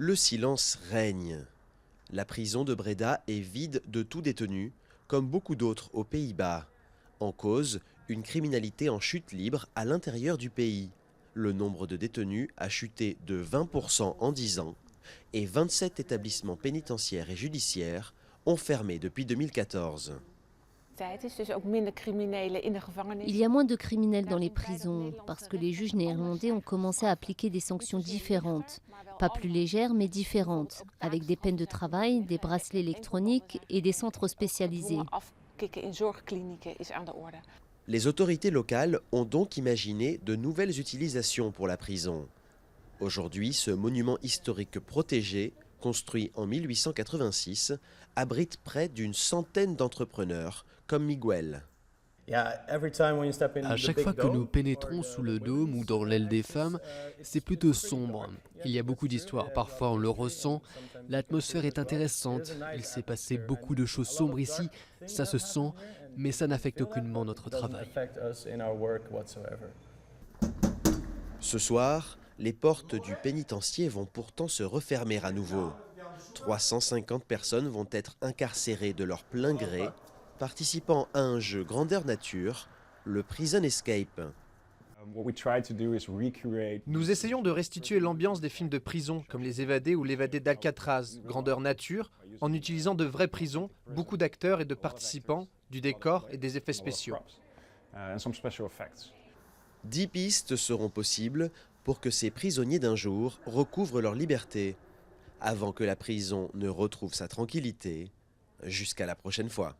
Le silence règne. La prison de Breda est vide de tout détenu, comme beaucoup d'autres aux Pays-Bas. En cause, une criminalité en chute libre à l'intérieur du pays. Le nombre de détenus a chuté de 20% en 10 ans et 27 établissements pénitentiaires et judiciaires ont fermé depuis 2014. Il y a moins de criminels dans les prisons parce que les juges néerlandais ont commencé à appliquer des sanctions différentes. Pas plus légères, mais différentes, avec des peines de travail, des bracelets électroniques et des centres spécialisés. Les autorités locales ont donc imaginé de nouvelles utilisations pour la prison. Aujourd'hui, ce monument historique protégé, construit en 1886, abrite près d'une centaine d'entrepreneurs, comme Miguel. À chaque fois que nous pénétrons sous le dôme ou dans l'aile des femmes, c'est plutôt sombre. Il y a beaucoup d'histoires, parfois on le ressent. L'atmosphère est intéressante, il s'est passé beaucoup de choses sombres ici, ça se sent, mais ça n'affecte aucunement notre travail. Ce soir, les portes du pénitencier vont pourtant se refermer à nouveau. 350 personnes vont être incarcérées de leur plein gré, participant à un jeu grandeur nature, le Prison Escape. Nous essayons de restituer l'ambiance des films de prison, comme Les Évadés ou L'Évadé d'Alcatraz, grandeur nature, en utilisant de vraies prisons, beaucoup d'acteurs et de participants, du décor et des effets spéciaux. 10 pistes seront possibles pour que ces prisonniers d'un jour recouvrent leur liberté, avant que la prison ne retrouve sa tranquillité. Jusqu'à la prochaine fois.